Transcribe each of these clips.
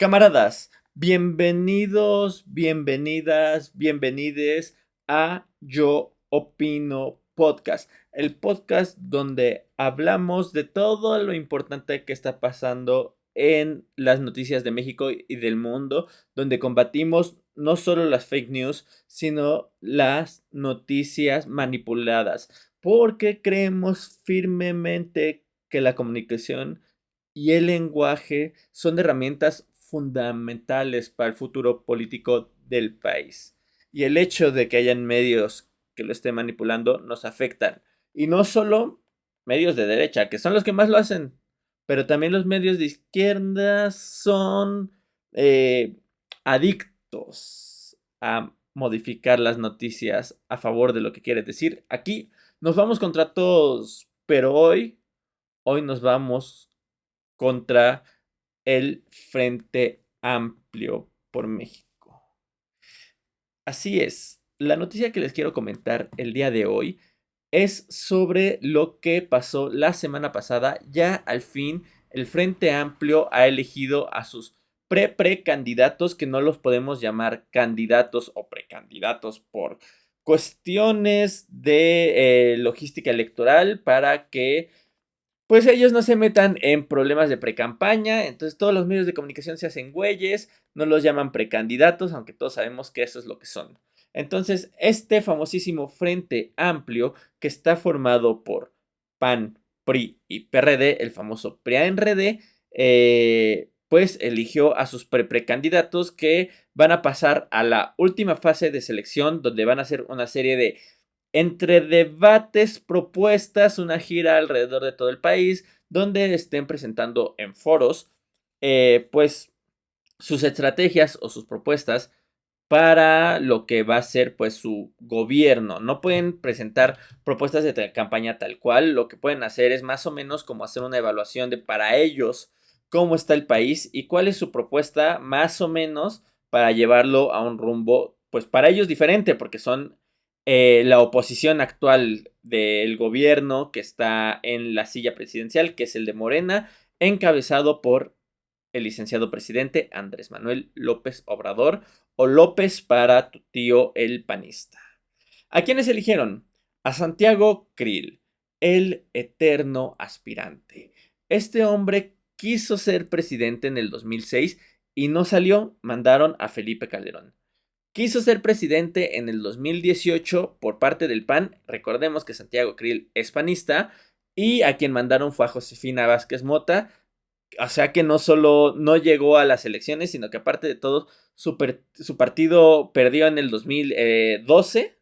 Camaradas, bienvenidos, bienvenidas, bienvenides a Yo Opino Podcast, el podcast donde hablamos de todo lo importante que está pasando en las noticias de México y del mundo, donde combatimos no solo las fake news, sino las noticias manipuladas, porque creemos firmemente que la comunicación y el lenguaje son herramientas fundamentales para el futuro político del país. Y el hecho de que hayan medios que lo estén manipulando nos afectan. Y no solo medios de derecha, que son los que más lo hacen, pero también los medios de izquierda son eh, adictos a modificar las noticias a favor de lo que quiere decir. Aquí nos vamos contra todos, pero hoy nos vamos contra el Frente Amplio por México. Así es, la noticia que les quiero comentar el día de hoy es sobre lo que pasó la semana pasada. Ya al fin el Frente Amplio ha elegido a sus precandidatos, que no los podemos llamar candidatos o precandidatos por cuestiones de logística electoral, para que pues ellos no se metan en problemas de precampaña. Entonces todos los medios de comunicación se hacen güeyes, no los llaman precandidatos, aunque todos sabemos que eso es lo que son. Entonces este famosísimo Frente Amplio, que está formado por PAN, PRI y PRD, el famoso PRIANRD, pues eligió a sus precandidatos, que van a pasar a la última fase de selección, donde van a hacer una serie de entre debates, propuestas, una gira alrededor de todo el país, donde estén presentando en foros, pues, sus estrategias o sus propuestas para lo que va a ser, pues, su gobierno. No pueden presentar propuestas de campaña tal cual. Lo que pueden hacer es más o menos como hacer una evaluación de, para ellos, cómo está el país y cuál es su propuesta más o menos para llevarlo a un rumbo, pues, para ellos diferente, porque son la oposición actual del gobierno que está en la silla presidencial, que es el de Morena, encabezado por el licenciado presidente Andrés Manuel López Obrador, o López para tu tío el panista. ¿A quiénes eligieron? A Santiago Krill, el eterno aspirante. Este hombre quiso ser presidente en el 2006 y no salió. Mandaron a Felipe Calderón. Quiso ser presidente en el 2018 por parte del PAN. Recordemos que Santiago Krill es panista, y a quien mandaron fue a Josefina Vázquez Mota. O sea que no solo no llegó a las elecciones, sino que aparte de todo, su partido perdió en el 2012.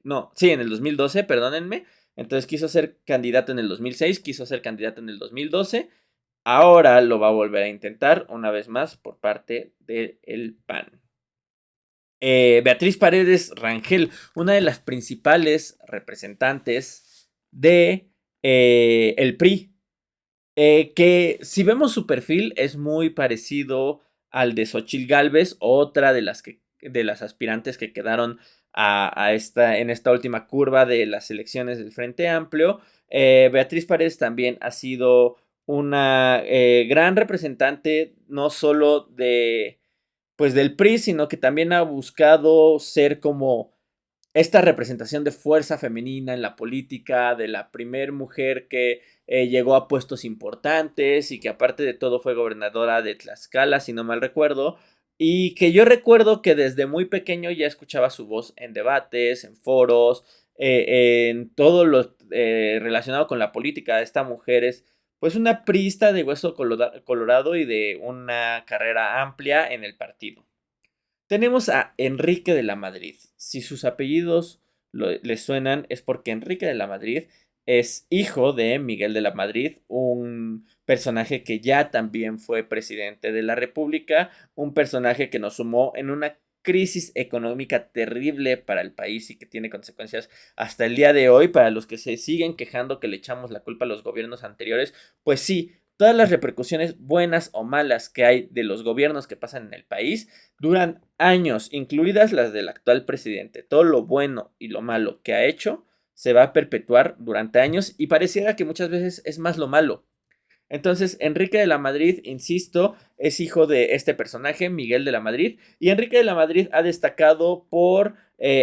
No, sí, en el 2012, perdónenme. Entonces quiso ser candidato en el 2006, quiso ser candidato en el 2012. Ahora lo va a volver a intentar una vez más por parte del PAN. Beatriz Paredes Rangel, una de las principales representantes de el PRI, que si vemos su perfil es muy parecido al de Xochitl Gálvez, otra de las aspirantes que quedaron en esta última curva de las elecciones del Frente Amplio. Beatriz Paredes también ha sido una gran representante, no solo de, pues, del PRI, sino que también ha buscado ser como esta representación de fuerza femenina en la política, de la primer mujer que llegó a puestos importantes, y que aparte de todo fue gobernadora de Tlaxcala, si no mal recuerdo, y que yo recuerdo que desde muy pequeño ya escuchaba su voz en debates, en foros, en todo lo relacionado con la política. Esta mujer es, pues, una priista de hueso colorado y de una carrera amplia en el partido. Tenemos a Enrique de la Madrid. Si sus apellidos les suenan, es porque Enrique de la Madrid es hijo de Miguel de la Madrid, un personaje que ya también fue presidente de la República, un personaje que nos sumó en una crisis económica terrible para el país y que tiene consecuencias hasta el día de hoy. Para los que se siguen quejando que le echamos la culpa a los gobiernos anteriores, pues sí, todas las repercusiones buenas o malas que hay de los gobiernos que pasan en el país duran años, incluidas las del actual presidente. Todo lo bueno y lo malo que ha hecho se va a perpetuar durante años, y pareciera que muchas veces es más lo malo. Entonces, Enrique de la Madrid, insisto, es hijo de este personaje, Miguel de la Madrid, y Enrique de la Madrid ha destacado por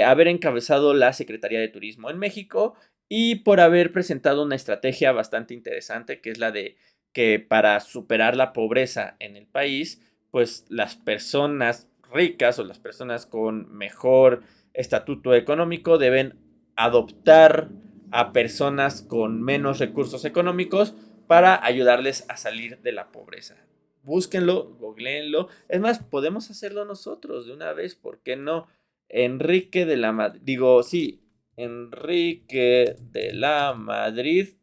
haber encabezado la Secretaría de Turismo en México y por haber presentado una estrategia bastante interesante, que es la de que para superar la pobreza en el país, pues las personas ricas o las personas con mejor estatuto económico deben adoptar a personas con menos recursos económicos para ayudarles a salir de la pobreza. Búsquenlo, googleenlo. Es más, podemos hacerlo nosotros de una vez, ¿por qué no? Enrique de la Madrid, digo, sí, Enrique de la Madrid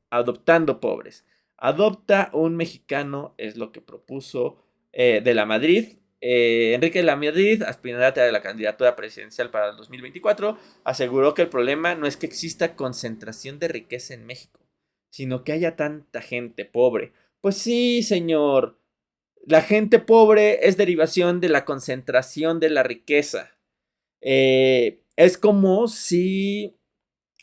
adoptando pobres. Adopta un mexicano, es lo que propuso de la Madrid. Enrique de la Madrid, aspirante a la candidatura presidencial para el 2024, aseguró que el problema no es que exista concentración de riqueza en México, sino que haya tanta gente pobre. Pues sí, señor, la gente pobre es derivación de la concentración de la riqueza. Es como si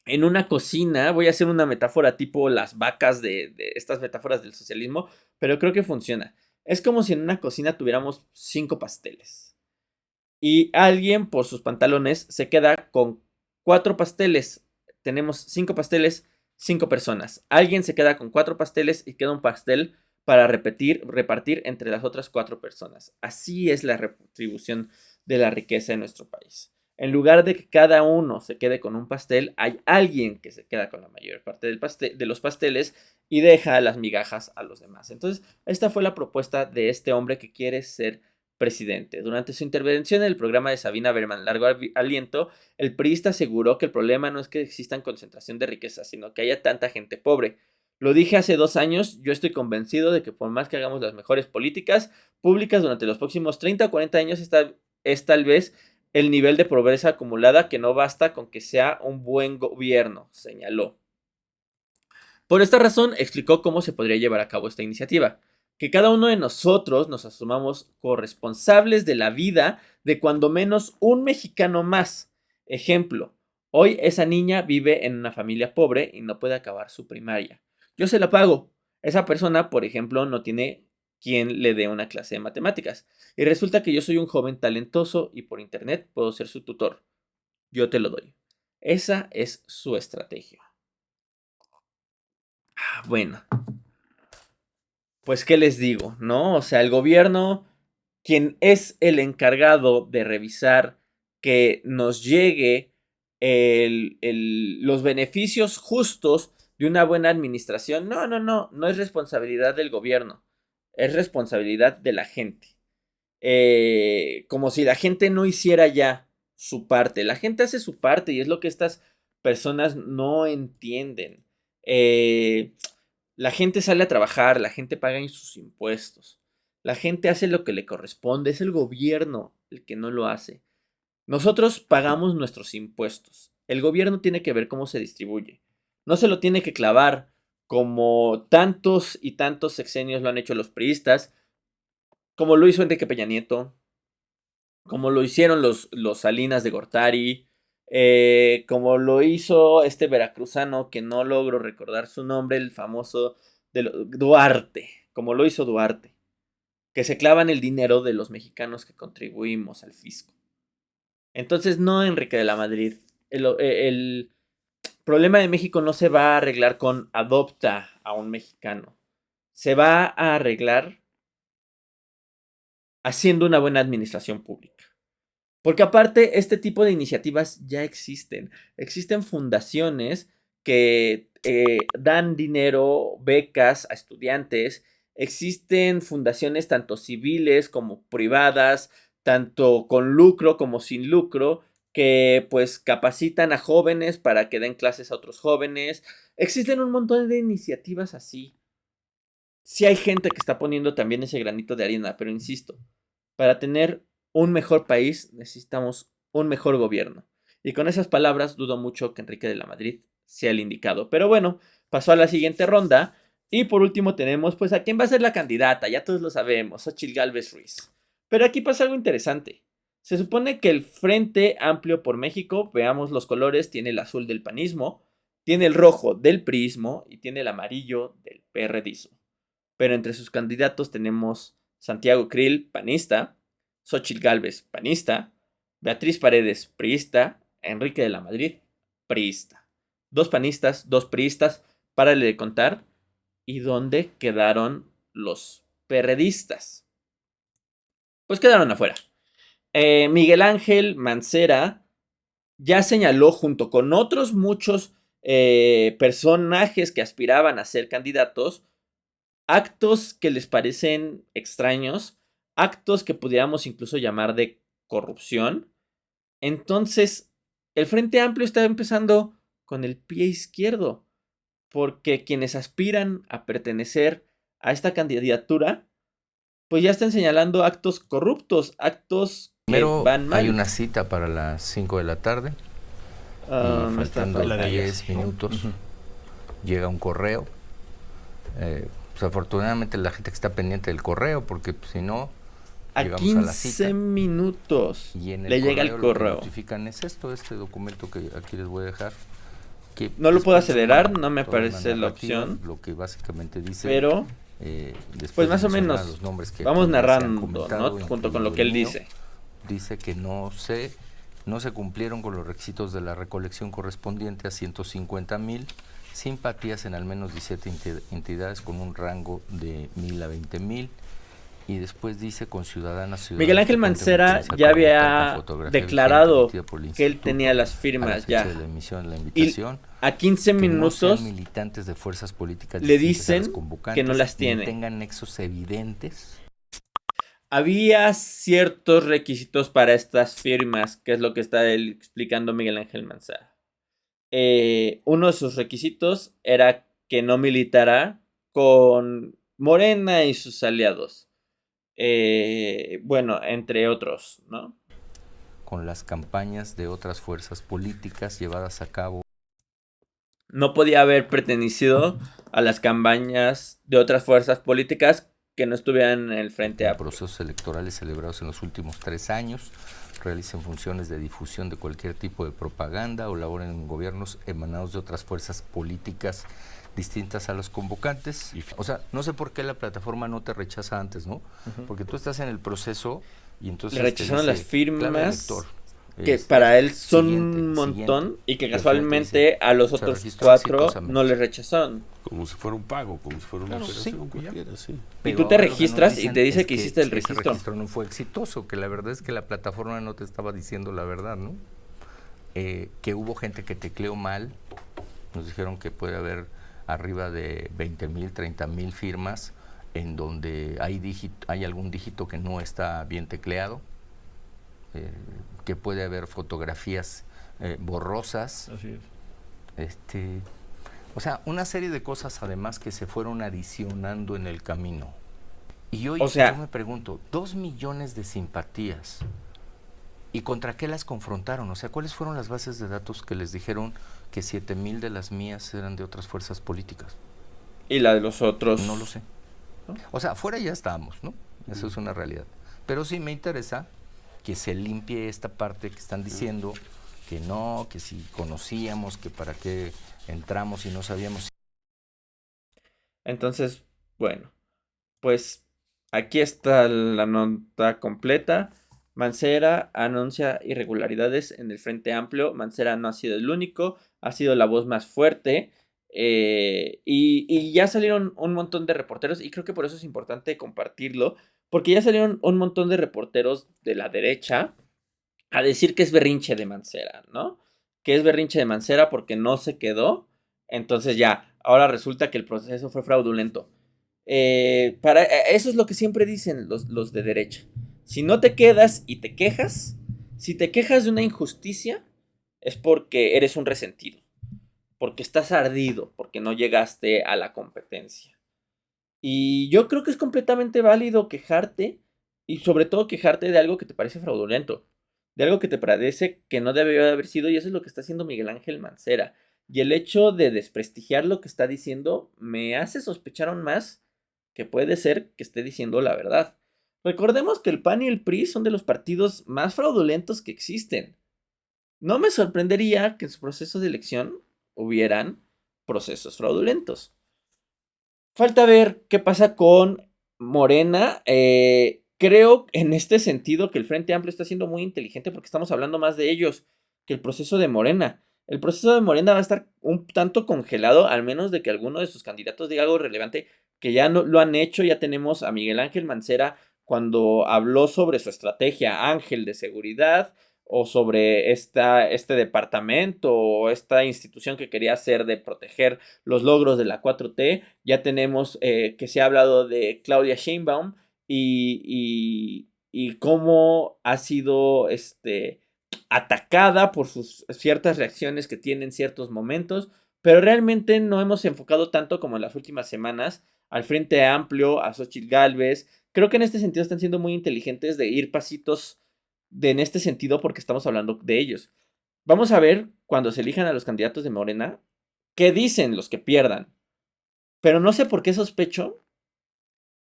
en una cocina, voy a hacer una metáfora tipo las vacas de estas metáforas del socialismo, pero creo que funciona. Es como si en una cocina tuviéramos 5 pasteles y alguien por sus pantalones se queda con 4 pasteles. Tenemos 5 pasteles, 5 personas. Alguien se queda con 4 pasteles y queda un pastel para repartir entre las otras 4 personas. Así es la retribución de la riqueza en nuestro país. En lugar de que cada uno se quede con un pastel, hay alguien que se queda con la mayor parte de los pasteles y deja las migajas a los demás. Entonces, esta fue la propuesta de este hombre que quiere ser presidente. Durante su intervención en el programa de Sabina Berman, Largo Aliento, el priista aseguró que el problema no es que existan concentración de riqueza, sino que haya tanta gente pobre. Lo dije hace 2 años, yo estoy convencido de que por más que hagamos las mejores políticas públicas durante los próximos 30 o 40 años, es tal vez el nivel de pobreza acumulada que no basta con que sea un buen gobierno, señaló. Por esta razón, explicó cómo se podría llevar a cabo esta iniciativa. Que cada uno de nosotros nos asumamos corresponsables de la vida de cuando menos un mexicano más. Ejemplo, hoy esa niña vive en una familia pobre y no puede acabar su primaria. Yo se la pago. Esa persona, por ejemplo, no tiene quien le dé una clase de matemáticas. Y resulta que yo soy un joven talentoso y por internet puedo ser su tutor. Yo te lo doy. Esa es su estrategia. Bueno, pues, ¿qué les digo? ¿No? O sea, el gobierno, quien es el encargado de revisar que nos llegue los beneficios justos de una buena administración, no es responsabilidad del gobierno, es responsabilidad de la gente. Como si la gente no hiciera ya su parte. La gente hace su parte y es lo que estas personas no entienden. La gente sale a trabajar, la gente paga sus impuestos, la gente hace lo que le corresponde, es el gobierno el que no lo hace. Nosotros pagamos nuestros impuestos, el gobierno tiene que ver cómo se distribuye, no se lo tiene que clavar como tantos y tantos sexenios lo han hecho los priistas, como lo hizo Enrique Peña Nieto, como lo hicieron los Salinas de Gortari, como lo hizo este veracruzano que no logro recordar su nombre, el famoso Duarte, como lo hizo Duarte, que se clavan el dinero de los mexicanos que contribuimos al fisco. Entonces, no, Enrique de la Madrid, el problema de México no se va a arreglar con adopta a un mexicano, se va a arreglar haciendo una buena administración pública. Porque aparte, este tipo de iniciativas ya existen. Existen fundaciones que dan dinero, becas a estudiantes. Existen fundaciones tanto civiles como privadas, tanto con lucro como sin lucro, que pues capacitan a jóvenes para que den clases a otros jóvenes. Existen un montón de iniciativas así. Sí hay gente que está poniendo también ese granito de arena, pero insisto, para tener un mejor país necesitamos un mejor gobierno. Y con esas palabras dudo mucho que Enrique de la Madrid sea el indicado. Pero bueno, pasó a la siguiente ronda. Y por último tenemos pues a quién va a ser la candidata, ya todos lo sabemos, Xochitl Gálvez Ruiz. Pero aquí pasa algo interesante. Se supone que el Frente Amplio por México, veamos los colores, tiene el azul del panismo, tiene el rojo del priismo y tiene el amarillo del perredismo. Pero entre sus candidatos tenemos Santiago Krill, panista, Xóchitl Gálvez, panista, Beatriz Paredes, priista, Enrique de la Madrid, priista. 2 panistas, 2 priistas, párale de contar. ¿Y dónde quedaron los perredistas? Pues quedaron afuera. Miguel Ángel Mancera ya señaló, junto con otros muchos personajes que aspiraban a ser candidatos, actos que les parecen extraños, actos que pudiéramos incluso llamar de corrupción. Entonces, el Frente Amplio está empezando con el pie izquierdo, porque quienes aspiran a pertenecer a esta candidatura, pues ya están señalando actos corruptos, actos que Primero, van mal. hay una cita para las 5 de la tarde y Me está faltando faltando. 10 minutos llega un correo. Pues afortunadamente la gente que está pendiente del correo, porque pues, si no, A llegamos a la cita 15 minutos y en el le llega el Lo que correo. notifican es este documento que aquí les voy a dejar. Que No lo puedo después de acelerar, toda no me una aparece la narrativa, opción, Lo que básicamente dice, pero después pues de más o mencionar menos los nombres que vamos aquí ya se han narrando, comentado, ¿no? Junto con incluido lo que el él mío, dice. dice que no se cumplieron con los requisitos de la recolección correspondiente a 150,000 simpatías en al menos 17 entidades con un rango de 1,000 a 20,000. Y después dice con ciudadanas. Miguel Ángel Mancera ya había declarado que él tenía las firmas ya. De la emisión de la Y invitación, a 15 minutos no sean militantes de fuerzas políticas le dicen que no las tiene. Tengan nexos evidentes. Había ciertos requisitos para estas firmas, que es lo que está él explicando Miguel Ángel Mancera. Uno de sus requisitos era que no militara con Morena y sus aliados. Bueno, entre otros, ¿no? Con las campañas de otras fuerzas políticas llevadas a cabo. No podía haber pertenecido a las campañas de otras fuerzas políticas que no estuvieran en el Frente Amplio. Procesos electorales celebrados en los últimos 3 años, realicen funciones de difusión de cualquier tipo de propaganda o laboren en gobiernos emanados de otras fuerzas políticas distintas a los convocantes. O sea, no sé por qué la plataforma no te rechaza antes, ¿no? Porque tú estás en el proceso y entonces le rechazaron te dice, las firmas elector, que para él son un montón y que casualmente a los otros 4 no le rechazaron. Como si fuera un pago, como si fuera una operación cualquiera, sí. Y tú te registras y te dice que hiciste el registro. Ese registro no fue exitoso, que la verdad es que la plataforma no te estaba diciendo la verdad, ¿no? Que hubo gente que tecleó mal, nos dijeron que puede haber arriba de 20,000, 30,000 firmas en donde hay algún dígito que no está bien tecleado, que puede haber fotografías borrosas. Así es. O sea, una serie de cosas además que se fueron adicionando en el camino. Y hoy yo me pregunto, 2 millones de simpatías, ¿y contra qué las confrontaron? O sea, ¿cuáles fueron las bases de datos que les dijeron que 7,000 de las mías eran de otras fuerzas políticas? ¿Y la de los otros? No lo sé. O sea, fuera ya estábamos, ¿no? Eso es una realidad. Pero sí me interesa que se limpie esta parte que están diciendo que no, que si conocíamos, que para qué entramos y no sabíamos. Entonces, bueno, pues aquí está la nota completa. Mancera anuncia irregularidades en el Frente Amplio. Mancera no ha sido el único, ha sido la voz más fuerte. Y ya salieron un montón de reporteros, y creo que por eso es importante compartirlo, porque ya salieron un montón de reporteros de la derecha a decir que es berrinche de Mancera, ¿no? Que es berrinche de Mancera porque no se quedó. Entonces ya, ahora resulta que el proceso fue fraudulento. Eso es lo que siempre dicen los de derecha. Si no te quedas y te quejas, si te quejas de una injusticia, es porque eres un resentido, porque estás ardido, porque no llegaste a la competencia. Y yo creo que es completamente válido quejarte, y sobre todo quejarte de algo que te parece fraudulento, de algo que te parece que no debió de haber sido, y eso es lo que está haciendo Miguel Ángel Mancera. Y el hecho de desprestigiar lo que está diciendo me hace sospechar aún más que puede ser que esté diciendo la verdad. Recordemos que el PAN y el PRI son de los partidos más fraudulentos que existen. No me sorprendería que en su proceso de elección hubieran procesos fraudulentos. Falta ver qué pasa con Morena. Creo en este sentido que el Frente Amplio está siendo muy inteligente porque estamos hablando más de ellos que el proceso de Morena. El proceso de Morena va a estar un tanto congelado, al menos de que alguno de sus candidatos diga algo relevante, que ya no lo han hecho. Ya tenemos a Miguel Ángel Mancera cuando habló sobre su estrategia Ángel de seguridad o sobre este departamento o esta institución que quería hacer de proteger los logros de la 4T. Ya tenemos que se ha hablado de Claudia Sheinbaum y cómo ha sido atacada por sus ciertas reacciones que tiene en ciertos momentos, pero realmente no hemos enfocado tanto como en las últimas semanas al Frente Amplio, a Xóchitl Gálvez. Creo que en este sentido están siendo muy inteligentes de ir pasitos en este sentido porque estamos hablando de ellos. Vamos a ver cuando se elijan a los candidatos de Morena qué dicen los que pierdan. Pero no sé por qué sospecho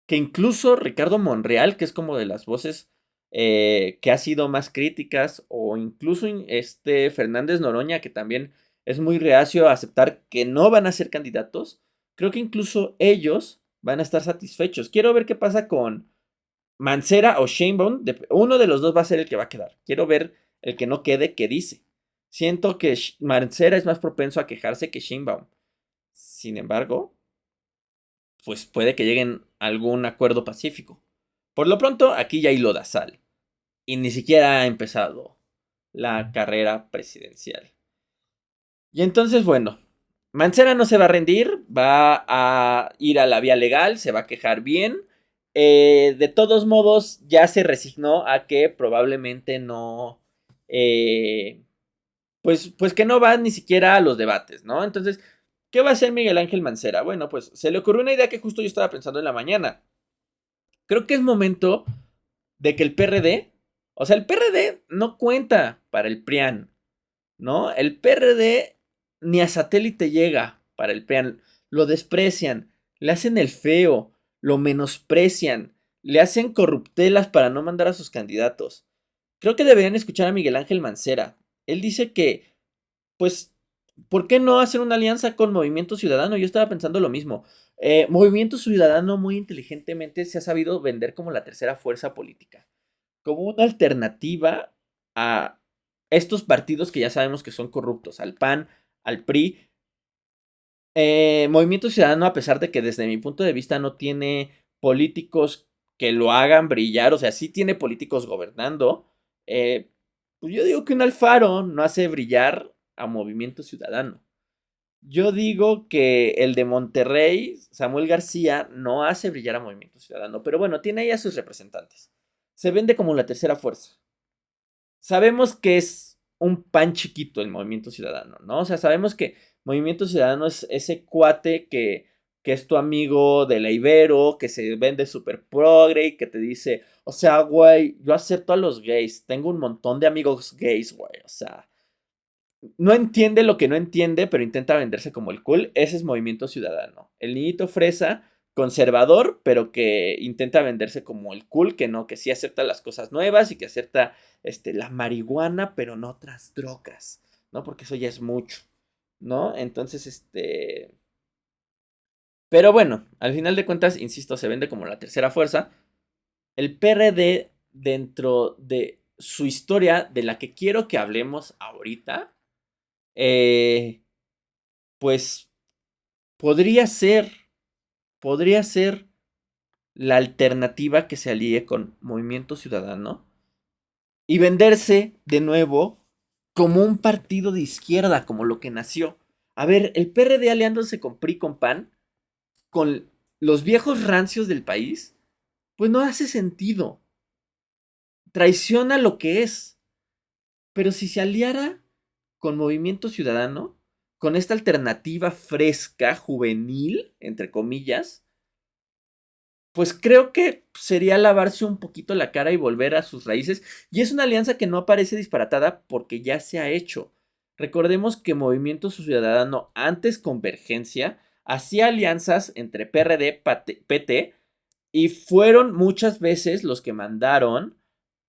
que incluso Ricardo Monreal, que es como de las voces que ha sido más críticas, o incluso Fernández Noroña, que también es muy reacio a aceptar que no van a ser candidatos, creo que incluso ellos van a estar satisfechos. Quiero ver qué pasa con Mancera o Sheinbaum. Uno de los dos va a ser el que va a quedar. Quiero ver el que no quede qué dice. Siento que Mancera es más propenso a quejarse que Sheinbaum. Sin embargo, pues puede que lleguen a algún acuerdo pacífico. Por lo pronto, aquí ya hay lodazal. Y ni siquiera ha empezado la carrera presidencial. Y entonces, bueno, Mancera no se va a rendir, va a ir a la vía legal, se va a quejar bien. De todos modos, ya se resignó a que probablemente no, pues que no va ni siquiera a los debates, ¿no? Entonces, ¿qué va a hacer Miguel Ángel Mancera? Bueno, pues se le ocurrió una idea que justo yo estaba pensando en la mañana. Creo que es momento de que el PRD, o sea, el PRD no cuenta para el PRIAN, ¿no? El PRD ni a satélite llega para el PRIAN, lo desprecian, le hacen el feo, lo menosprecian, le hacen corruptelas para no mandar a sus candidatos. Creo que deberían escuchar a Miguel Ángel Mancera. Él dice que, pues, ¿por qué no hacer una alianza con Movimiento Ciudadano? Yo estaba pensando lo mismo. Movimiento Ciudadano muy inteligentemente se ha sabido vender como la tercera fuerza política, como una alternativa a estos partidos que ya sabemos que son corruptos, al PAN, al PRI. Movimiento Ciudadano, a pesar de que desde mi punto de vista no tiene políticos que lo hagan brillar, o sea, sí tiene políticos gobernando, pues yo digo que un Alfaro no hace brillar a Movimiento Ciudadano. Yo digo que el de Monterrey, Samuel García, no hace brillar a Movimiento Ciudadano, pero bueno, tiene ahí a sus representantes. Se vende como la tercera fuerza. Sabemos que es un pan chiquito el Movimiento Ciudadano, ¿no? O sea, sabemos que Movimiento Ciudadano es ese cuate que es tu amigo de la Ibero, que se vende súper progre y que te dice, o sea, güey, yo acepto a los gays, tengo un montón de amigos gays, güey, o sea, no entiende lo que no entiende, pero intenta venderse como el cool. Ese es Movimiento Ciudadano. El niñito fresa, conservador, pero que intenta venderse como el cool, que no, que sí acepta las cosas nuevas y que acepta la marihuana, pero no otras drogas, ¿no? Porque eso ya es mucho, ¿no? Entonces, pero bueno, al final de cuentas, insisto, se vende como la tercera fuerza. El PRD, dentro de su historia, de la que quiero que hablemos ahorita, eh, pues podría ser la alternativa que se alíe con Movimiento Ciudadano y venderse de nuevo como un partido de izquierda, como lo que nació. A ver, el PRD aliándose con PRI, con PAN, con los viejos rancios del país, pues no hace sentido. Traiciona lo que es. Pero si se aliara con Movimiento Ciudadano, con esta alternativa fresca, juvenil, entre comillas, pues creo que sería lavarse un poquito la cara y volver a sus raíces. Y es una alianza que no parece disparatada porque ya se ha hecho. Recordemos que Movimiento Ciudadano, antes Convergencia, hacía alianzas entre PRD, PT, y fueron muchas veces los que mandaron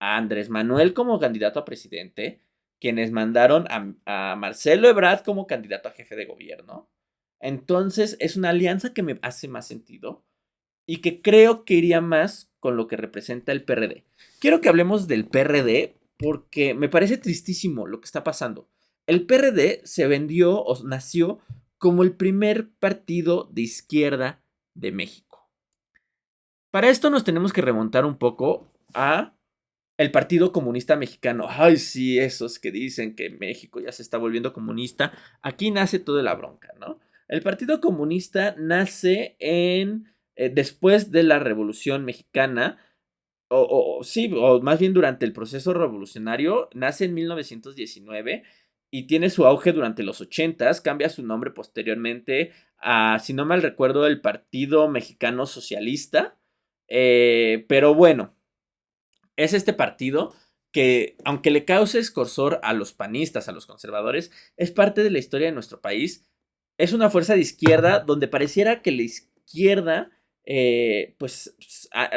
a Andrés Manuel como candidato a presidente, quienes mandaron a Marcelo Ebrard como candidato a jefe de gobierno. Entonces es una alianza que me hace más sentido y que creo que iría más con lo que representa el PRD. Quiero que hablemos del PRD porque me parece tristísimo lo que está pasando. El PRD se vendió o nació como el primer partido de izquierda de México. Para esto nos tenemos que remontar un poco a el Partido Comunista Mexicano. Ay, sí, esos que dicen que México ya se está volviendo comunista. Aquí nace toda la bronca, ¿no? El Partido Comunista nace después de la Revolución Mexicana, sí, o más bien durante el proceso revolucionario, nace en 1919 y tiene su auge durante los 80s, cambia su nombre posteriormente a, si no mal recuerdo, el Partido Mexicano Socialista. Pero bueno, es este partido que, aunque le cause escozor a los panistas, a los conservadores, es parte de la historia de nuestro país. Es una fuerza de izquierda donde pareciera que la izquierda, pues,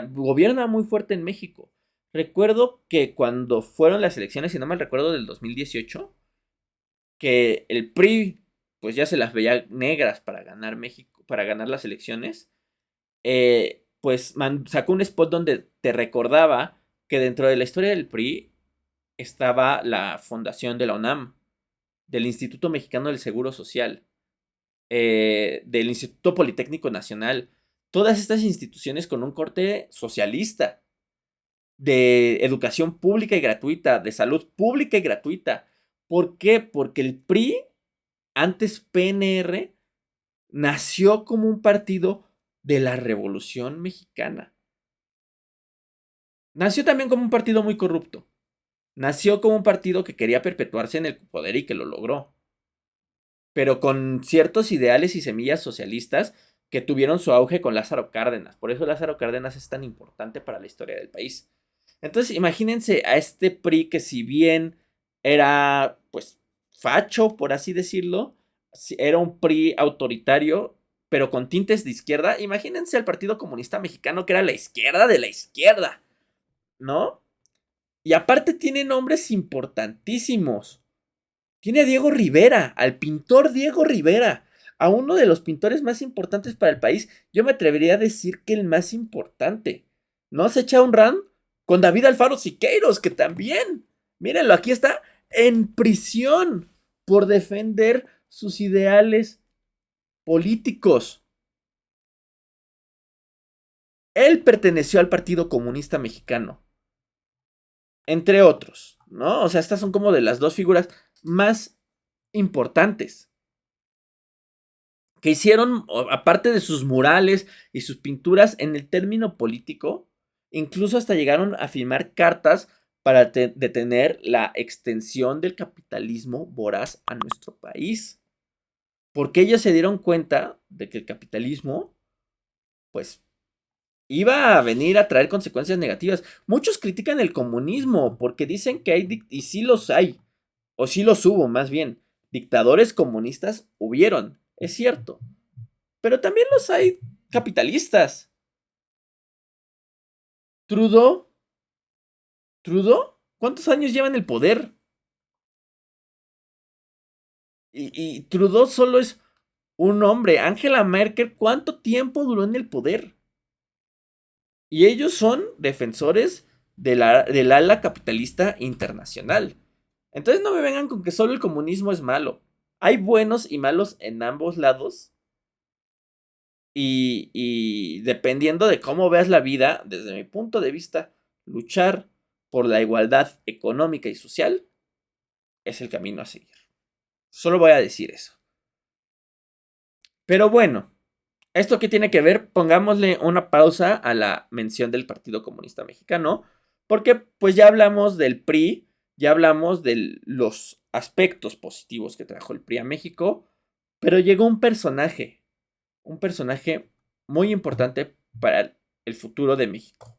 gobierna muy fuerte en México. Recuerdo que cuando fueron las elecciones, si no mal recuerdo, del 2018, que el PRI, pues ya se las veía negras para ganar México, para ganar las elecciones, pues sacó un spot donde te recordaba que dentro de la historia del PRI estaba la fundación de la UNAM, del Instituto Mexicano del Seguro Social, del Instituto Politécnico Nacional, todas estas instituciones con un corte socialista, de educación pública y gratuita, de salud pública y gratuita. ¿Por qué? Porque el PRI, antes PNR, nació como un partido de la Revolución Mexicana. Nació también como un partido muy corrupto. Nació como un partido que quería perpetuarse en el poder y que lo logró. Pero con ciertos ideales y semillas socialistas que tuvieron su auge con Lázaro Cárdenas. Por eso Lázaro Cárdenas es tan importante para la historia del país. Entonces imagínense a este PRI que, si bien era pues facho, por así decirlo, era un PRI autoritario, pero con tintes de izquierda. Imagínense al Partido Comunista Mexicano, que era la izquierda de la izquierda, ¿no? Y aparte tiene nombres importantísimos. Tiene a Diego Rivera, al pintor Diego Rivera, a uno de los pintores más importantes para el país. Yo me atrevería a decir que el más importante. ¿No se echa un run con David Alfaro Siqueiros, que también, mírenlo, aquí está en prisión por defender sus ideales políticos? Él perteneció al Partido Comunista Mexicano, entre otros, ¿no? O sea, estas son como de las dos figuras más importantes que hicieron, aparte de sus murales y sus pinturas en el término político. Incluso hasta llegaron a firmar cartas para detener la extensión del capitalismo voraz a nuestro país, porque ellos se dieron cuenta de que el capitalismo, pues, iba a venir a traer consecuencias negativas. Muchos critican el comunismo porque dicen que hay, y sí los hay, o sí los hubo más bien, dictadores comunistas hubieron, es cierto, pero también los hay capitalistas. Trudeau, ¿cuántos años lleva en el poder? Y Trudeau solo es un hombre. Angela Merkel, ¿cuánto tiempo duró en el poder? Y ellos son defensores del ala capitalista internacional. Entonces no me vengan con que solo el comunismo es malo. Hay buenos y malos en ambos lados. Y dependiendo de cómo veas la vida, desde mi punto de vista, luchar por la igualdad económica y social es el camino a seguir. Solo voy a decir eso. Pero bueno, ¿esto qué tiene que ver? Pongámosle una pausa a la mención del Partido Comunista Mexicano, porque pues ya hablamos del PRI, ya hablamos de los aspectos positivos que trajo el PRI a México, pero llegó un personaje muy importante para el futuro de México: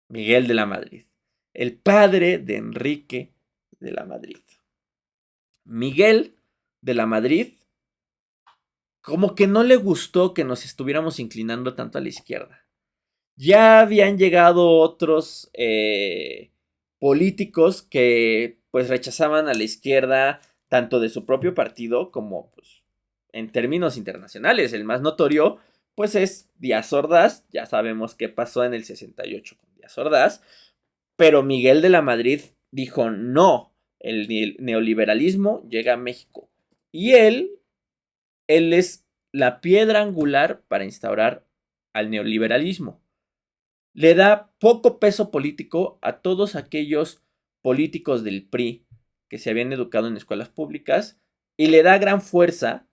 Miguel de la Madrid, el padre de Enrique de la Madrid. Miguel de la Madrid como que no le gustó que nos estuviéramos inclinando tanto a la izquierda. Ya habían llegado otros políticos que pues rechazaban a la izquierda, tanto de su propio partido como pues en términos internacionales. El más notorio, pues es Díaz Ordaz. Ya sabemos qué pasó en el 68 con Díaz Ordaz. Pero Miguel de la Madrid dijo, no, el neoliberalismo llega a México. Y él es la piedra angular para instaurar al neoliberalismo. Le da poco peso político a todos aquellos políticos del PRI que se habían educado en escuelas públicas y le da gran fuerza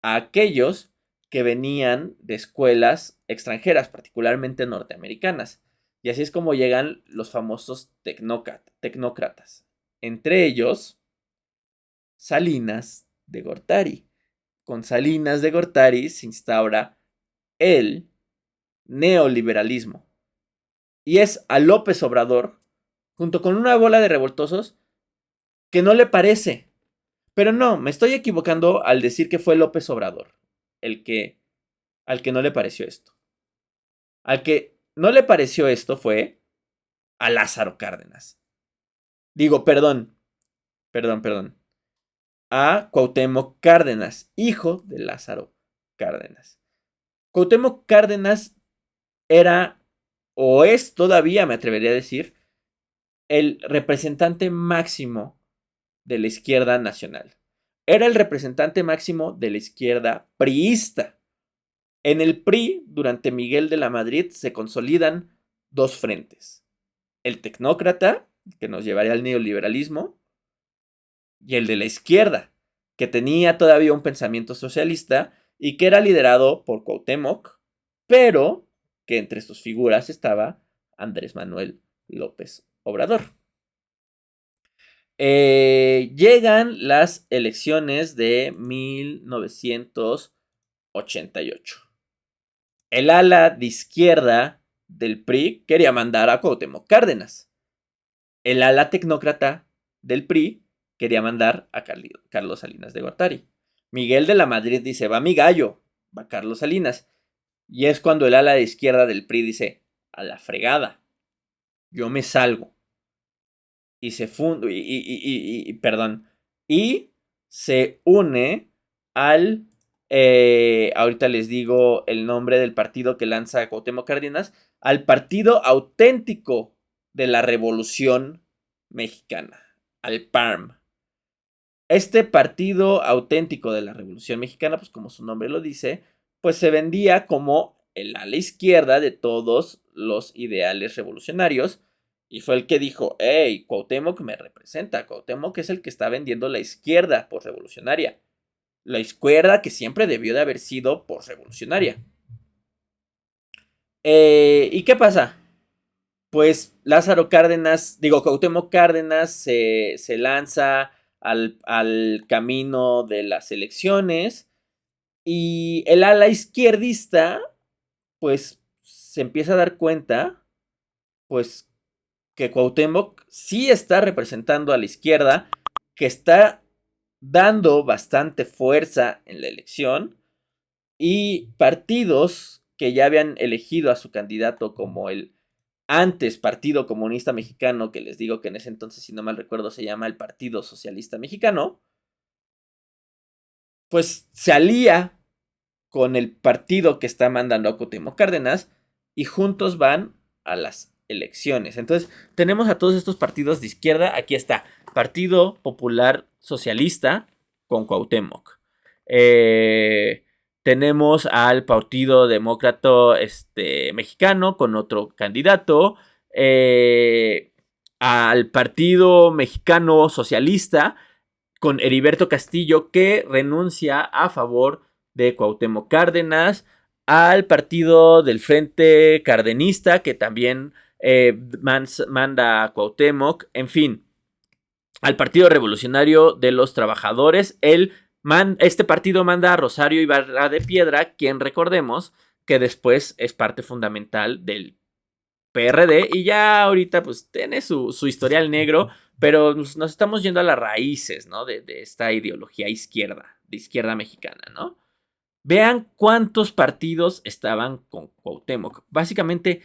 a aquellos que venían de escuelas extranjeras, particularmente norteamericanas. Y así es como llegan los famosos tecnócratas. Entre ellos, Salinas de Gortari. Con Salinas de Gortari se instaura el neoliberalismo. Y es a López Obrador, junto con una bola de revoltosos, que no le parece. Pero no, me estoy equivocando al decir que fue López Obrador al que no le pareció esto. Al que no le pareció esto fue a Lázaro Cárdenas. Digo, perdón. A Cuauhtémoc Cárdenas, hijo de Lázaro Cárdenas. Cuauhtémoc Cárdenas era, o es todavía, me atrevería a decir, el representante máximo de la izquierda nacional. Era el representante máximo de la izquierda priista. En el PRI, durante Miguel de la Madrid, se consolidan dos frentes. El tecnócrata, que nos llevaría al neoliberalismo, y el de la izquierda, que tenía todavía un pensamiento socialista y que era liderado por Cuauhtémoc, pero que entre sus figuras estaba Andrés Manuel López Obrador. Llegan las elecciones de 1988. El ala de izquierda del PRI quería mandar a Cuauhtémoc Cárdenas. El ala tecnócrata del PRI quería mandar a Carlos Salinas de Gortari. Miguel de la Madrid dice, va mi gallo, va Carlos Salinas. Y es cuando el ala de izquierda del PRI dice, a la fregada, yo me salgo. Y se funde, y se une al, ahorita les digo el nombre del partido que lanza Cuauhtémoc Cárdenas, al Partido Auténtico de la Revolución Mexicana, al PARM. Este Partido Auténtico de la Revolución Mexicana, pues como su nombre lo dice, pues se vendía como el ala izquierda de todos los ideales revolucionarios. Y fue el que dijo, hey, Cuauhtémoc me representa. Cuauhtémoc es el que está vendiendo la izquierda posrevolucionaria. La izquierda que siempre debió de haber sido posrevolucionaria. ¿Y qué pasa? Pues Cuauhtémoc Cárdenas se lanza al camino de las elecciones. Y el ala izquierdista, pues, se empieza a dar cuenta, pues, que Cuauhtémoc sí está representando a la izquierda, que está dando bastante fuerza en la elección, y partidos que ya habían elegido a su candidato como el antes Partido Comunista Mexicano, que les digo que en ese entonces, si no mal recuerdo, se llama el Partido Socialista Mexicano, pues se alía con el partido que está mandando a Cuauhtémoc Cárdenas y juntos van a las elecciones. Entonces, tenemos a todos estos partidos de izquierda. Aquí está, Partido Popular Socialista con Cuauhtémoc. Tenemos al Partido Demócrata Mexicano con otro candidato. Al Partido Mexicano Socialista con Heriberto Castillo, que renuncia a favor de Cuauhtémoc Cárdenas. Al partido del Frente Cardenista, que también manda a Cuauhtémoc. En fin, al Partido Revolucionario de los Trabajadores. Este partido manda a Rosario Ibarra de Piedra, quien recordemos que después es parte fundamental del PRD y ya ahorita pues tiene su historial negro, pero nos estamos yendo a las raíces, ¿no? De esta ideología izquierda, de izquierda mexicana, ¿no? Vean cuántos partidos estaban con Cuauhtémoc. Básicamente,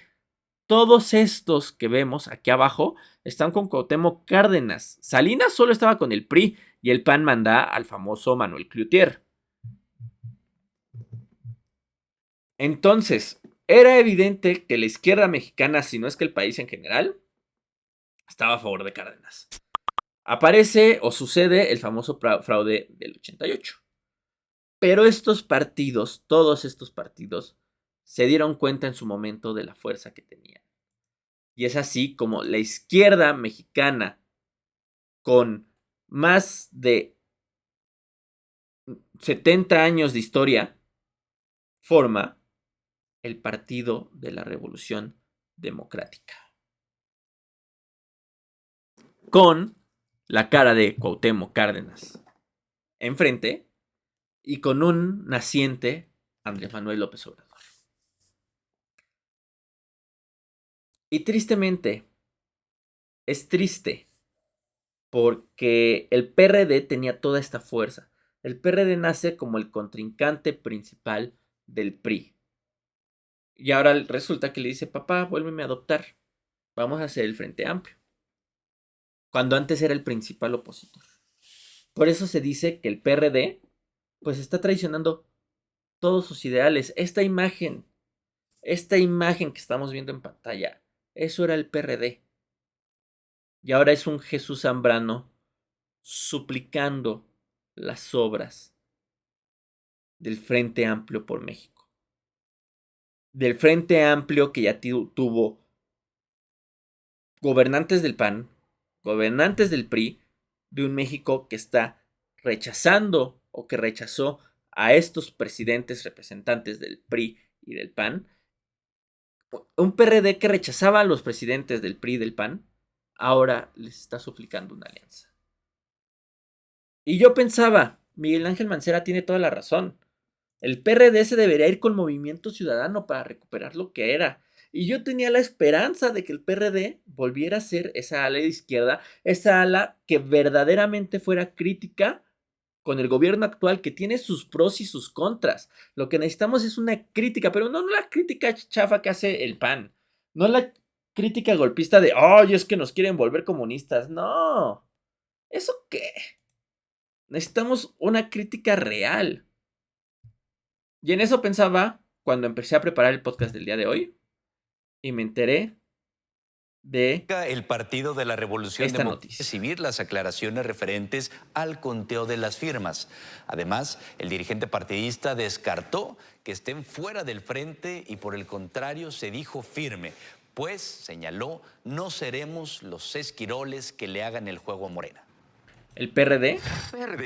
todos estos que vemos aquí abajo están con Cuauhtémoc Cárdenas. Salinas solo estaba con el PRI y el PAN manda al famoso Manuel Cloutier. Entonces, era evidente que la izquierda mexicana, si no es que el país en general, estaba a favor de Cárdenas. Aparece o sucede el famoso fraude del 88. Pero estos partidos, todos estos partidos, se dieron cuenta en su momento de la fuerza que tenían. Y es así como la izquierda mexicana, con más de 70 años de historia, forma el Partido de la Revolución Democrática. Con la cara de Cuauhtémoc Cárdenas enfrente y con un naciente Andrés Manuel López Obrador. Y tristemente, es triste porque el PRD tenía toda esta fuerza. El PRD nace como el contrincante principal del PRI. Y ahora resulta que le dice, papá, vuélveme a adoptar. Vamos a hacer el Frente Amplio. Cuando antes era el principal opositor. Por eso se dice que el PRD pues está traicionando todos sus ideales. Esta imagen que estamos viendo en pantalla, eso era el PRD. Y ahora es un Jesús Zambrano suplicando las obras del Frente Amplio por México. Del Frente Amplio que ya tuvo gobernantes del PAN, gobernantes del PRI, de un México que está rechazando o que rechazó a estos presidentes representantes del PRI y del PAN. Un PRD que rechazaba a los presidentes del PRI y del PAN, ahora les está suplicando una alianza. Y yo pensaba, Miguel Ángel Mancera tiene toda la razón. El PRD se debería ir con Movimiento Ciudadano para recuperar lo que era. Y yo tenía la esperanza de que el PRD volviera a ser esa ala de izquierda, esa ala que verdaderamente fuera crítica con el gobierno actual, que tiene sus pros y sus contras. Lo que necesitamos es una crítica, pero no la crítica chafa que hace el PAN. No la crítica golpista de, ¡ay, es que nos quieren volver comunistas! No. ¿Eso qué? Necesitamos una crítica real. Y en eso pensaba cuando empecé a preparar el podcast del día de hoy y me enteré de el Partido de la Revolución esta Democrática noticia. recibir las aclaraciones referentes al conteo de las firmas. Además, el dirigente partidista descartó que estén fuera del frente y por el contrario se dijo firme, pues señaló, no seremos los esquiroles que le hagan el juego a Morena. El PRD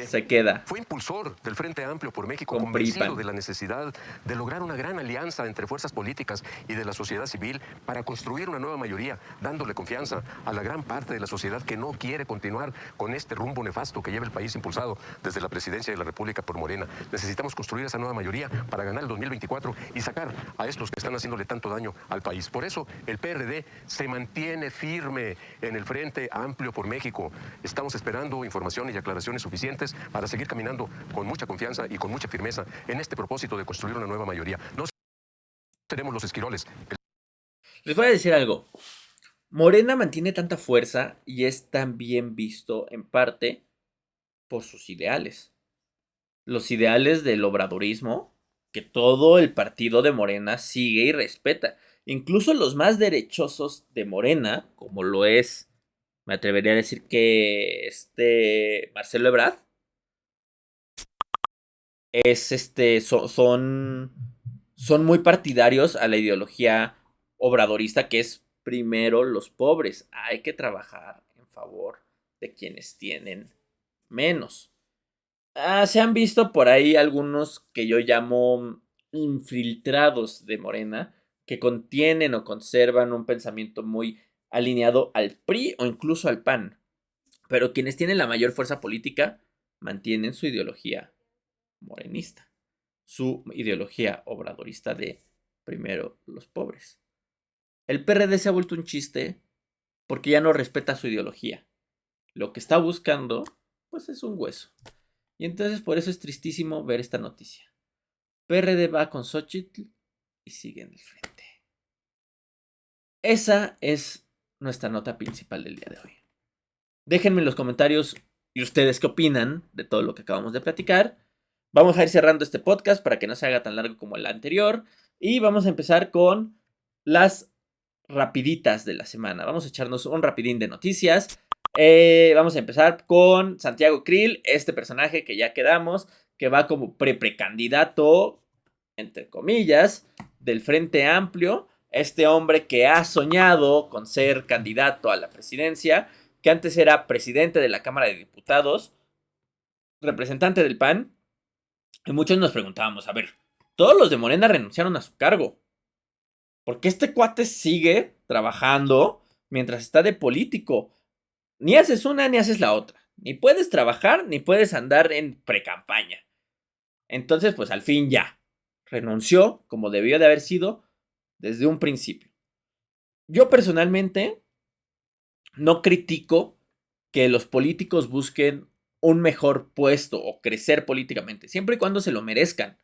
se queda. Fue impulsor del Frente Amplio por México, con convencido PRI-PAN de la necesidad de lograr una gran alianza entre fuerzas políticas y de la sociedad civil para construir una nueva mayoría, dándole confianza a la gran parte de la sociedad que no quiere continuar con este rumbo nefasto que lleva el país impulsado desde la presidencia de la República por Morena. Necesitamos construir esa nueva mayoría para ganar el 2024 y sacar a estos que están haciéndole tanto daño al país. Por eso el PRD se mantiene firme en el Frente Amplio por México. Estamos esperando informaciones y aclaraciones suficientes para seguir caminando con mucha confianza y con mucha firmeza en este propósito de construir una nueva mayoría. No seremos los esquiroles. Les voy a decir algo. Morena mantiene tanta fuerza y es tan bien visto en parte por sus ideales. Los ideales del obradorismo que todo el partido de Morena sigue y respeta. Incluso los más derechosos de Morena, como lo es, me atrevería a decir que Marcelo Ebrard, son muy partidarios a la ideología obradorista, que es primero los pobres. Hay que trabajar en favor de quienes tienen menos. Se han visto por ahí algunos que yo llamo infiltrados de Morena, que contienen o conservan un pensamiento muy alineado al PRI o incluso al PAN. Pero quienes tienen la mayor fuerza política mantienen su ideología morenista, su ideología obradorista de primero los pobres. El PRD se ha vuelto un chiste porque ya no respeta su ideología. Lo que está buscando, pues es un hueso. Y entonces por eso es tristísimo ver esta noticia. PRD va con Xóchitl y sigue en el frente. Esa es nuestra nota principal del día de hoy. Déjenme en los comentarios y ustedes qué opinan de todo lo que acabamos de platicar. Vamos a ir cerrando este podcast para que no se haga tan largo como el anterior. Y vamos a empezar con las rapiditas de la semana. Vamos a echarnos un rapidín de noticias. Vamos a empezar con Santiago Krill, este personaje que ya quedamos, que va como precandidato, entre comillas, del Frente Amplio. Este hombre que ha soñado con ser candidato a la presidencia, que antes era presidente de la Cámara de Diputados, representante del PAN. Y muchos nos preguntábamos, a ver, todos los de Morena renunciaron a su cargo. ¿Por qué este cuate sigue trabajando mientras está de político? Ni haces una ni haces la otra. Ni puedes trabajar ni puedes andar en precampaña. Entonces, pues al fin ya. Renunció como debió de haber sido desde un principio. Yo personalmente no critico que los políticos busquen un mejor puesto o crecer políticamente, siempre y cuando se lo merezcan.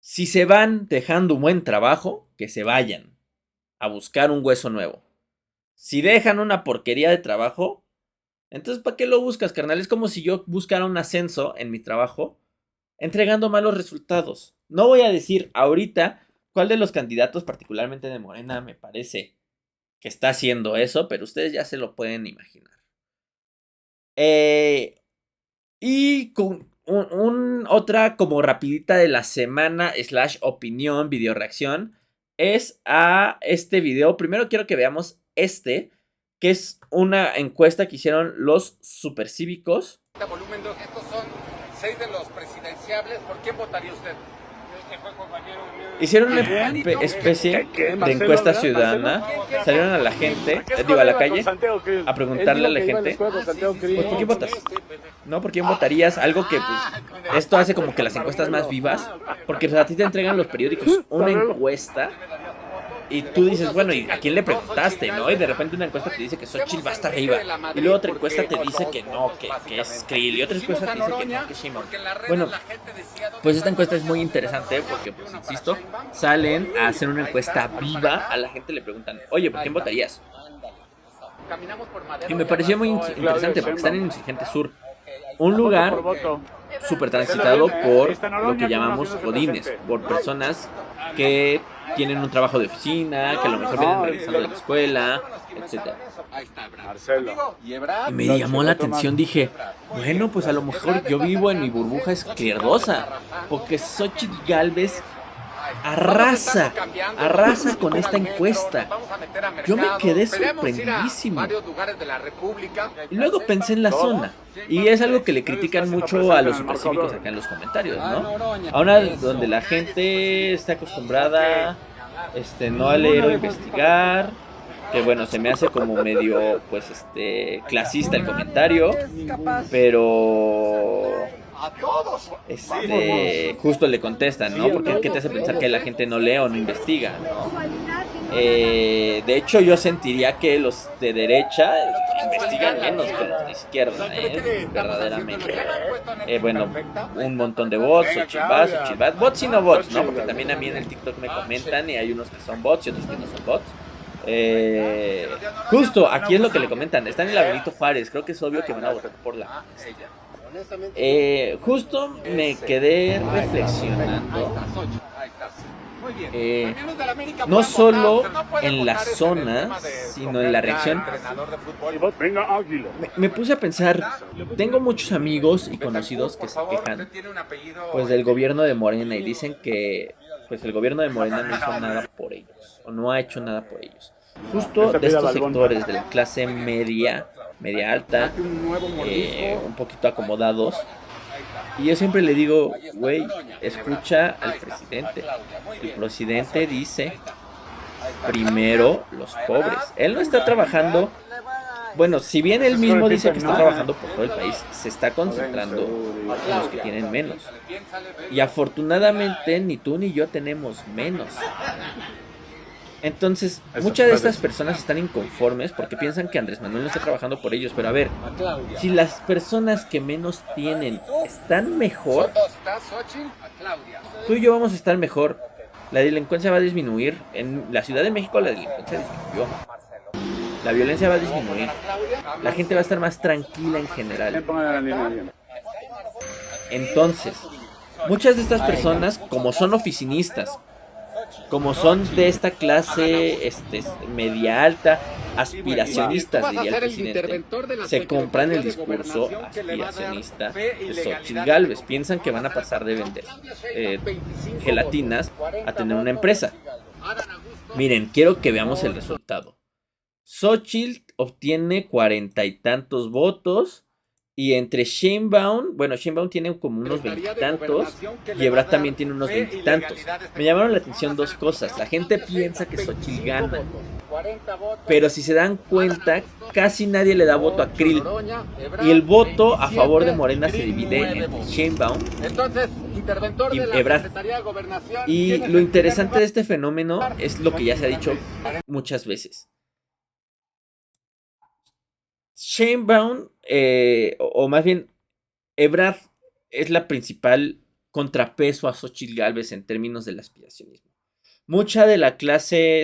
Si se van dejando un buen trabajo, que se vayan a buscar un hueso nuevo. Si dejan una porquería de trabajo, entonces ¿para qué lo buscas, carnal? Es como si yo buscara un ascenso en mi trabajo entregando malos resultados. No voy a decir ahorita cuál de los candidatos, particularmente de Morena, me parece que está haciendo eso, pero ustedes ya se lo pueden imaginar. Y con otra como rapidita de la semana / opinión, video reacción, es a este video. Primero quiero que veamos que es una encuesta que hicieron los supercívicos. Volumen 2, estos son 6 de los presidenciables. ¿Por quién votaría usted? Hicieron una especie de encuesta ciudadana. Salieron a la gente, a la calle, a preguntarle a la gente, pues, ¿por quién votas? ¿No? ¿Por quién votarías? Algo que, pues, esto hace como que las encuestas más vivas, porque pues, a ti te entregan los periódicos una encuesta y tú dices, bueno, ¿y a quién le preguntaste, no? Y de repente una encuesta te dice que Xochitl va hasta arriba, y luego otra encuesta te dice que no, que es Krill, y otra encuesta te dice que no, que Sheinbaum. Bueno, pues esta encuesta es muy interesante porque, pues, insisto, salen a hacer una encuesta viva, a la gente le preguntan, oye, ¿por quién votarías? Y me pareció muy interesante porque están en Insurgente Sur, un lugar súper transitado por lo que llamamos godines, por personas que tienen un trabajo de oficina, que a lo mejor vienen regresando de la escuela, etc. Y me llamó la atención, dije, bueno, pues a lo mejor yo vivo en mi burbuja izquierdosa, porque Xochitl Gálvez arrasa con esta encuesta. Yo me quedé sorprendidísimo. Y luego pensé en la zona. Y es algo que le critican mucho a los supercívicos acá en los comentarios, ¿no? Ahora donde la gente está acostumbrada no a leer o investigar, que bueno, se me hace como medio pues clasista el comentario, pero justo le contestan, ¿no? Porque ¿qué te hace pensar que la gente no lee o no investiga, ¿no? De hecho, yo sentiría que los de derecha investigan menos que los de izquierda, verdaderamente. Bueno, un montón de bots, Xochitl, bots y no bots, ¿no? Porque también a mí en el TikTok me comentan y hay unos que son bots y otros que no son bots. Justo, aquí es lo que le comentan, están en la Benito Juárez, creo que es obvio que van a votar por la... justo me quedé reflexionando, no solo en la zona, sino en la reacción. Me puse a pensar, tengo muchos amigos y conocidos que se quejan pues del gobierno de Morena y dicen que pues el gobierno de Morena no hizo nada por ellos, o no ha hecho nada por ellos. Justo de estos sectores de la clase media alta, un poquito acomodados. Y yo siempre le digo, güey, escucha al presidente. El presidente dice, primero los pobres. Él no está trabajando, bueno, si bien él mismo dice que está trabajando por todo el país, se está concentrando en los que tienen menos. Y afortunadamente ni tú ni yo tenemos menos. Entonces, muchas de estas personas están inconformes porque piensan que Andrés Manuel no está trabajando por ellos. Pero a ver, si las personas que menos tienen están mejor, tú y yo vamos a estar mejor. La delincuencia va a disminuir. En la Ciudad de México la delincuencia disminuyó. La violencia va a disminuir. La gente va a estar más tranquila en general. Entonces, muchas de estas personas, como son oficinistas, como son de esta clase media alta, aspiracionistas, diría el presidente, se compran el discurso aspiracionista de Xóchitl Gálvez. Piensan que van a pasar de vender gelatinas a tener una empresa. Miren, quiero que veamos el resultado. Xóchitl obtiene 40 y tantos votos. Y entre Sheinbaum, bueno, Sheinbaum tiene como unos 20 y tantos. Y Ebrard también tiene unos 20 y tantos. Me llamaron la atención dos cosas. La gente piensa que Xóchitl gana. Pero si se dan cuenta, casi nadie le da voto a Krill. Y el voto a favor de Morena se divide entre Sheinbaum y Ebrard. Y lo interesante de este fenómeno es lo que ya se ha dicho muchas veces. Sheinbaum, o más bien, Ebrard es la principal contrapeso a Xóchitl Gálvez en términos del aspiracionismo. Mucha de la clase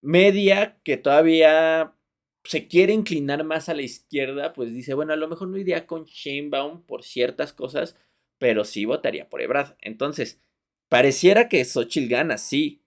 media que todavía se quiere inclinar más a la izquierda, pues dice, bueno, a lo mejor no iría con Sheinbaum por ciertas cosas, pero sí votaría por Ebrard. Entonces, pareciera que Xóchitl gana, sí,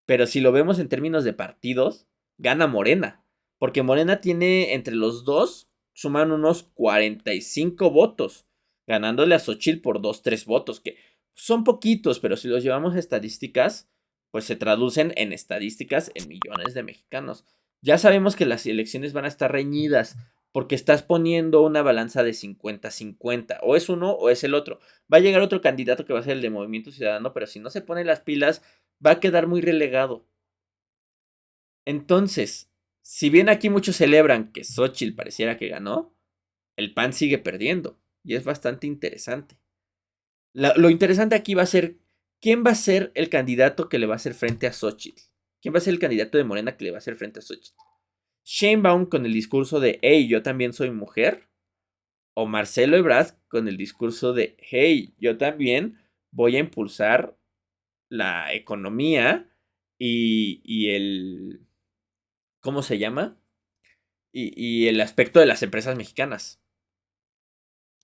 pero si lo vemos en términos de partidos, gana Morena. Porque Morena tiene entre los dos, suman unos 45 votos, ganándole a Xóchitl por 2-3 votos, que son poquitos, pero si los llevamos a estadísticas, pues se traducen en estadísticas en millones de mexicanos. Ya sabemos que las elecciones van a estar reñidas, porque estás poniendo una balanza de 50-50, o es uno o es el otro. Va a llegar otro candidato que va a ser el de Movimiento Ciudadano, pero si no se pone las pilas, va a quedar muy relegado. Entonces, si bien aquí muchos celebran que Xóchitl pareciera que ganó, el PAN sigue perdiendo. Y es bastante interesante. Lo interesante aquí va a ser, ¿quién va a ser el candidato que le va a hacer frente a Xóchitl? ¿Quién va a ser el candidato de Morena que le va a hacer frente a Xóchitl? ¿Sheinbaum con el discurso de, hey, yo también soy mujer? ¿O Marcelo Ebrard con el discurso de, hey, yo también voy a impulsar la economía y el... ¿Cómo se llama? Y el aspecto de las empresas mexicanas.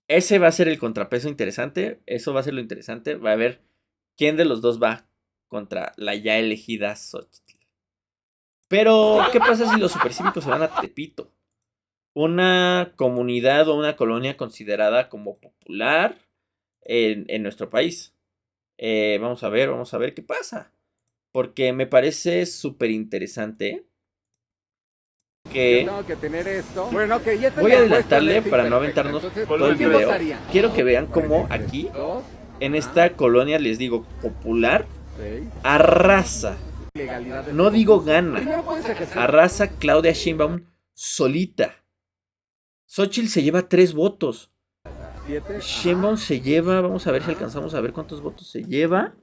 Ese va a ser el contrapeso interesante. Eso va a ser lo interesante. Va a ver quién de los dos va contra la ya elegida Xóchitl. Pero, ¿qué pasa si los supercívicos se van a Tepito? Una comunidad o una colonia considerada como popular en nuestro país. Vamos a ver qué pasa. Porque me parece súper interesante que voy a adelantarle para no aventarnos todo el video. Quiero que vean cómo aquí, en esta colonia, les digo, popular, arrasa. No digo gana. Arrasa Claudia Sheinbaum solita. Xóchitl se lleva 3 votos. Sheinbaum se lleva, vamos a ver si alcanzamos a ver cuántos votos se lleva.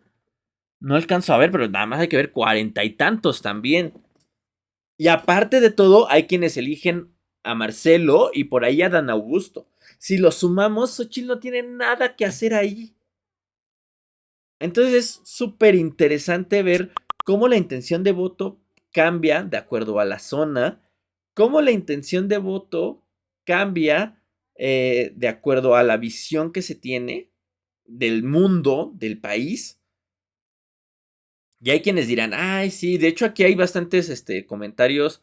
No alcanzo a ver, pero nada más hay que ver 40 y tantos también. Y aparte de todo, hay quienes eligen a Marcelo y por ahí a Dan Augusto. Si lo sumamos, Xóchitl no tiene nada que hacer ahí. Entonces es súper interesante ver cómo la intención de voto cambia de acuerdo a la zona, cómo la intención de voto cambia de acuerdo a la visión que se tiene del mundo, del país. Y hay quienes dirán, ay, sí, de hecho aquí hay bastantes comentarios,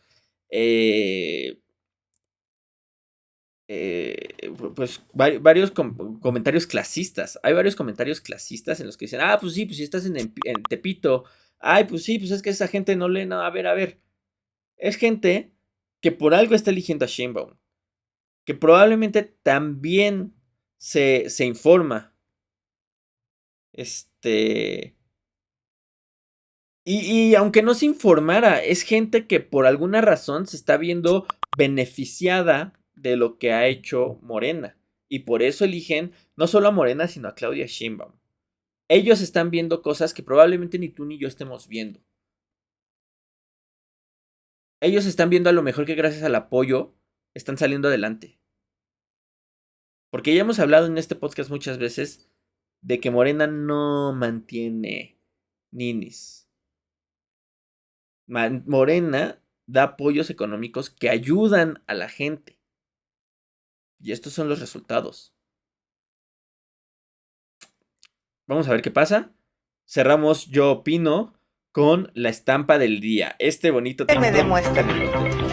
pues varios comentarios clasistas. Hay varios comentarios clasistas en los que dicen, ah, pues sí, pues si estás en Tepito, ay, pues sí, pues es que esa gente no lee nada, a ver. Es gente que por algo está eligiendo a Sheinbaum, que probablemente también se informa, Y aunque no se informara, es gente que por alguna razón se está viendo beneficiada de lo que ha hecho Morena. Y por eso eligen no solo a Morena, sino a Claudia Sheinbaum. Ellos están viendo cosas que probablemente ni tú ni yo estemos viendo. Ellos están viendo a lo mejor que gracias al apoyo están saliendo adelante. Porque ya hemos hablado en este podcast muchas veces de que Morena no mantiene ninis. Morena da apoyos económicos que ayudan a la gente. Y estos son los resultados. Vamos a ver qué pasa. cerramos Yo Opino con la estampa del día. Este bonito Me demuestra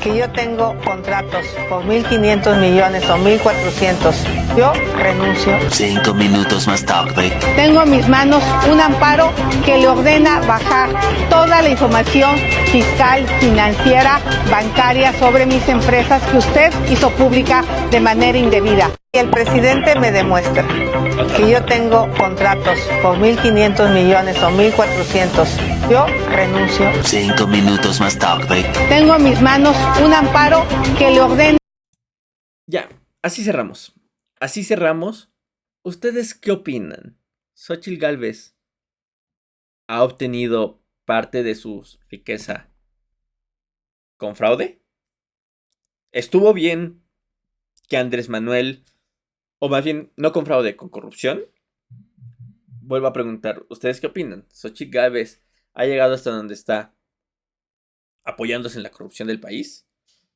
que yo tengo contratos por 1.500 millones o 1.400. Yo renuncio. 5 minutos más tarde. Tengo en mis manos un amparo que le ordena bajar toda la información fiscal, financiera, bancaria sobre mis empresas que usted hizo pública de manera indebida. Y el presidente me demuestra que yo tengo contratos por 1.500 millones o 1.400. Yo renuncio. 5 minutos más tarde. Tengo en mis manos un amparo que le ordena. Ya, así cerramos. Así cerramos. ¿Ustedes qué opinan? ¿Xóchitl Gálvez ha obtenido parte de su riqueza con fraude? ¿Estuvo bien que Andrés Manuel, o más bien no con fraude, con corrupción? Vuelvo a preguntar, ¿ustedes qué opinan? ¿Xóchitl Gálvez ha llegado hasta donde está apoyándose en la corrupción del país?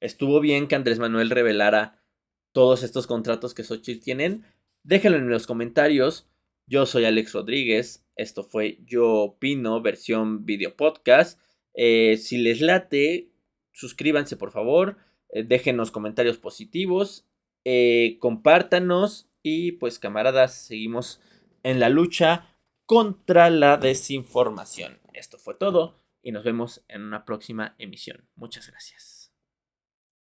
¿Estuvo bien que Andrés Manuel revelara todos estos contratos que Xóchitl tienen? Déjenlo en los comentarios. Yo soy Alex Rodríguez. Esto fue Yo Opino, versión video podcast. Si les late, suscríbanse por favor. Déjenos comentarios positivos. Compártanos. Y pues camaradas, seguimos en la lucha contra la desinformación. Esto fue todo y nos vemos en una próxima emisión. Muchas gracias.